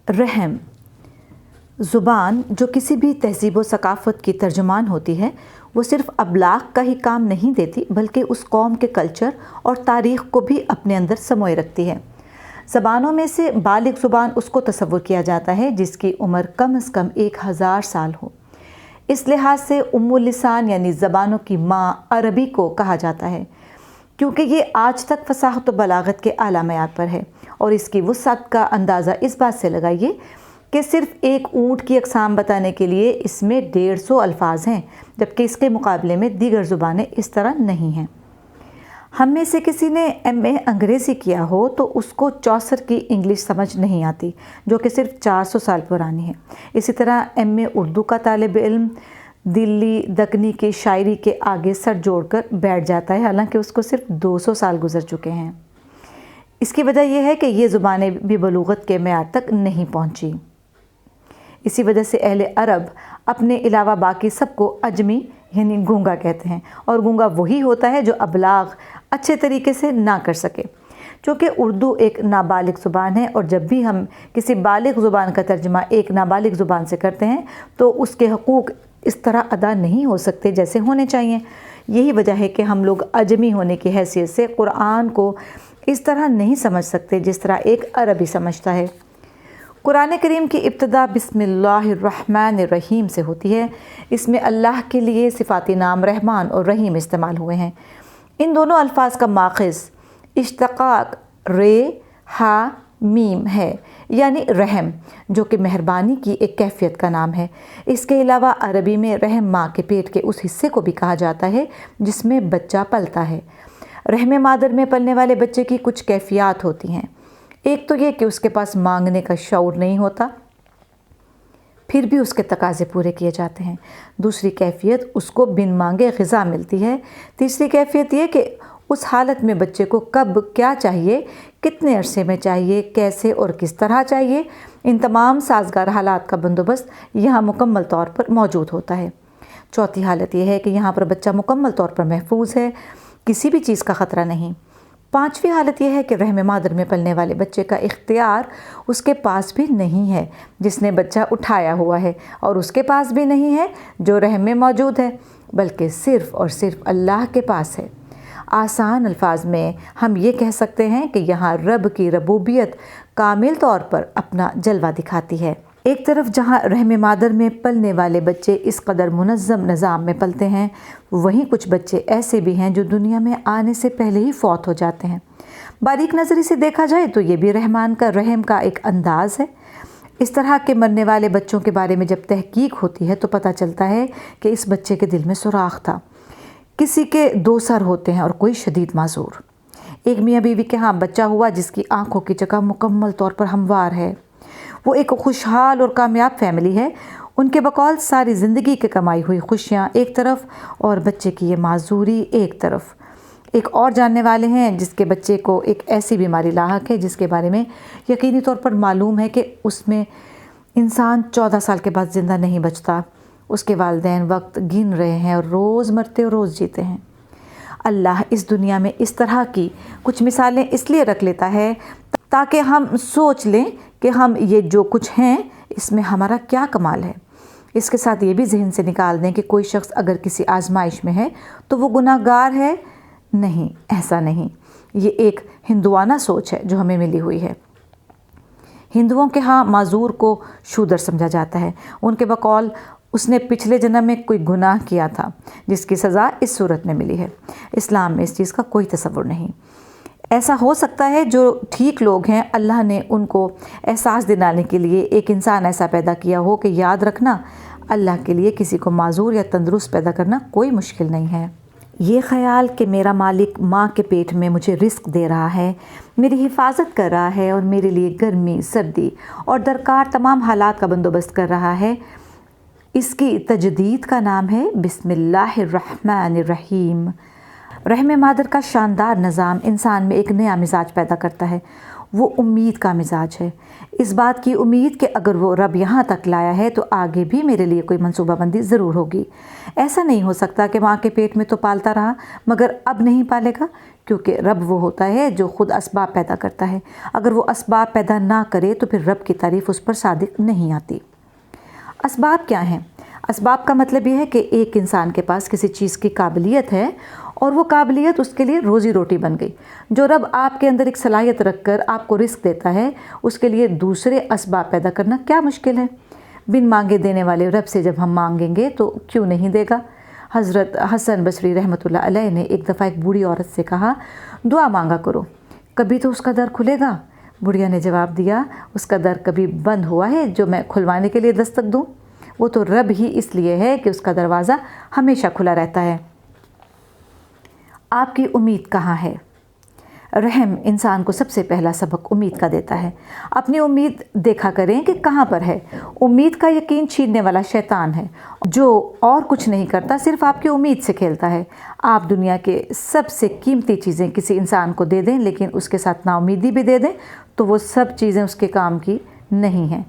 رحم ज़ुबान जो किसी भी तहज़ीब व सकाफ़त की तर्जुमान होती है, वो सिर्फ़ अबलाग का ही काम नहीं देती बल्कि उस कौम के कल्चर और तारीख़ को भी अपने अंदर समोए रखती है। ज़बानों में से बालिग ज़ुबान उसको तसव्वुर किया जाता है जिसकी उम्र कम से कम 1000 साल हो। इस लिहाज से उम्मुल लिसान यानी ज़बानों की माँ अरबी को कहा जाता है, क्योंकि ये आज तक फ़साहत व बलागत के आला मयार पर है। और इसकी वुसअत का अंदाज़ा इस बात से लगाइए कि सिर्फ़ एक ऊँट की अक़साम बताने के लिए इसमें 150 अल्फाज हैं, जबकि इसके मुकाबले में दीगर ज़ुबानें इस तरह नहीं हैं। हम में से किसी ने MA अंग्रेज़ी किया हो तो उसको चौसर की इंग्लिश समझ नहीं आती, जो कि सिर्फ़ 400 साल पुरानी है। इसी तरह MA उर्दू का तालिब इल्म दिल्ली दक्कनी की शायरी के आगे सर जोड़कर बैठ जाता है, हालांकि उसको सिर्फ 200 साल गुजर चुके हैं। इसकी वजह यह है कि ये ज़ुबानें भी बलूगत के मेयार तक नहीं पहुँची। इसी वजह से अहले अरब अपने अलावा बाकी सबको अजमी यानी गूंगा कहते हैं, और गूंगा वही होता है जो अबलाग अच्छे तरीके से ना कर सके। क्योंकि उर्दू एक नाबालिग ज़ुबान है, और जब भी हम किसी बालिग ज़ुबान का तर्जुमा एक नाबालिग ज़ुबान से करते हैं तो उसके हकूक़ इस तरह अदा नहीं हो सकते जैसे होने चाहिए। यही वजह है कि हम लोग अजमी होने की हैसियत से कुरान को इस तरह नहीं समझ सकते जिस तरह एक अरबी समझता है। कुरान करीम की इब्तिदा बिस्मिल्लाहिर्रहमानिर्रहीम से होती है। इसमें अल्लाह के लिए सिफ़ाती नाम रहमान और रहीम इस्तेमाल हुए हैं। इन दोनों अल्फाज का माखज़ इश्तिक़ाक़ रे हा मीम है, यानी रहम, जो कि मेहरबानी की एक कैफियत का नाम है। इसके अलावा अरबी में रहम माँ के पेट के उस हिस्से को भी कहा जाता है जिसमें बच्चा पलता है। रहम मादर में पलने वाले बच्चे की कुछ कैफियत होती हैं। एक तो ये कि उसके पास मांगने का शऊर नहीं होता, फिर भी उसके तकाज़े पूरे किए जाते हैं। दूसरी कैफियत, उसको बिन मांगे ग़िज़ा मिलती है। तीसरी कैफियत ये कि उस हालत में बच्चे को कब क्या चाहिए, कितने अरसे में चाहिए, कैसे और किस तरह चाहिए, इन तमाम साजगार हालात का बंदोबस्त यहाँ मुकम्मल तौर पर मौजूद होता है। चौथी हालत यह है कि यहाँ पर बच्चा मुकम्मल तौर पर महफूज है, किसी भी चीज़ का ख़तरा नहीं। पांचवी हालत यह है कि रहम मादर में पलने वाले बच्चे का इख्तियार उसके पास भी नहीं है जिसने बच्चा उठाया हुआ है, और उसके पास भी नहीं है जो रहम में मौजूद है, बल्कि सिर्फ़ और सिर्फ अल्लाह के पास है। आसान अल्फाज में हम ये कह सकते हैं कि यहाँ रब की रबूबियत कामिल तौर पर अपना जलवा दिखाती है। एक तरफ जहाँ रहम मादर में पलने वाले बच्चे इस कदर मुनज़्ज़म निज़ाम में पलते हैं, वहीं कुछ बच्चे ऐसे भी हैं जो दुनिया में आने से पहले ही फौत हो जाते हैं। बारीक नज़री से देखा जाए तो ये भी रहमान का रहम का एक अंदाज़ है। इस तरह के मरने वाले बच्चों के बारे में जब तहकीक होती है तो पता चलता है कि इस बच्चे के दिल में सुराख था। किसी के 2 सर होते हैं और कोई शदीद माजूर। एक मियाँ बीवी के यहाँ बच्चा हुआ जिसकी आँखों की जगह मुकम्मल तौर पर हमवार है। वो एक खुशहाल और कामयाब फैमिली है। उनके बकौल सारी ज़िंदगी की कमाई हुई खुशियाँ एक तरफ और बच्चे की ये माजूरी एक तरफ। एक और जानने वाले हैं जिसके बच्चे को एक ऐसी बीमारी लाहक है जिसके बारे में यकीनी तौर पर मालूम है कि उसमें इंसान 14 साल के बाद ज़िंदा नहीं बचता। उसके वालिदैन वक्त गिन रहे हैं और रोज़ मरते और रोज़ जीते हैं। अल्लाह इस दुनिया में इस तरह की कुछ मिसालें इसलिए रख लेता है ताकि हम सोच लें कि हम ये जो कुछ हैं इसमें हमारा क्या कमाल है। इसके साथ ये भी जहन से निकाल दें कि कोई शख्स अगर किसी आजमाइश में है तो वो गुनाहगार है। नहीं, ऐसा नहीं। ये एक हिंदुआना सोच है जो हमें मिली हुई है। हिंदुओं के यहाँ माजूर को शूदर समझा जाता है। उनके बकौल उसने पिछले जन्म में कोई गुनाह किया था जिसकी सज़ा इस सूरत में मिली है। इस्लाम में इस चीज़ का कोई तसव्वुर नहीं। ऐसा हो सकता है जो ठीक लोग हैं अल्लाह ने उनको एहसास दिलाने के लिए एक इंसान ऐसा पैदा किया हो कि याद रखना, अल्लाह के लिए किसी को माजूर या तंदुरुस्त पैदा करना कोई मुश्किल नहीं है। ये ख़याल कि मेरा मालिक माँ के पेट में मुझे रिस्क दे रहा है, मेरी हिफाजत कर रहा है और मेरे लिए गर्मी सर्दी और दरकार तमाम हालात का बंदोबस्त कर रहा है, इसकी तजदीद का नाम है बिस्मिल्लाहिर्रहमानिर्रहीम। रहम मादर का शानदार निज़ाम इंसान में एक नया मिजाज पैदा करता है। وہ امید کا مزاج ہے، اس بات کی امید کہ اگر وہ رب یہاں تک لایا ہے تو آگے بھی میرے لیے کوئی منصوبہ بندی ضرور ہوگی۔ ایسا نہیں ہو سکتا کہ ماں کے پیٹ میں تو پالتا رہا مگر اب نہیں پالے گا، کیونکہ رب وہ ہوتا ہے جو خود اسباب پیدا کرتا ہے۔ اگر وہ اسباب پیدا نہ کرے تو پھر رب کی تعریف اس پر صادق نہیں آتی۔ اسباب کیا ہیں؟ اسباب کا مطلب یہ ہے کہ ایک انسان کے پاس کسی چیز کی قابلیت ہے اور وہ قابلیت اس کے لیے روزی روٹی بن گئی۔ جو رب آپ کے اندر ایک صلاحیت رکھ کر آپ کو رزق دیتا ہے، اس کے لیے دوسرے اسباب پیدا کرنا کیا مشکل ہے؟ بن مانگے دینے والے رب سے جب ہم مانگیں گے تو کیوں نہیں دے گا؟ حضرت حسن بصری رحمۃ اللہ علیہ نے ایک دفعہ ایک بوڑھی عورت سے کہا، دعا مانگا کرو، کبھی تو اس کا در کھلے گا۔ بڑھیا نے جواب دیا، اس کا در کبھی بند ہوا ہے جو میں کھلوانے کے لیے دستک دوں؟ وہ تو رب ہی اس لیے ہے کہ اس کا دروازہ ہمیشہ کھلا رہتا ہے۔ آپ کی امید کہاں ہے؟ رحم انسان کو سب سے پہلا سبق امید کا دیتا ہے۔ اپنی امید دیکھا کریں کہ کہاں پر ہے۔ امید کا یقین چھیننے والا شیطان ہے، جو اور کچھ نہیں کرتا، صرف آپ کی امید سے کھیلتا ہے۔ آپ دنیا کے سب سے قیمتی چیزیں کسی انسان کو دے دیں لیکن اس کے ساتھ نا امیدی بھی دے دیں تو وہ سب چیزیں اس کے کام کی نہیں ہیں۔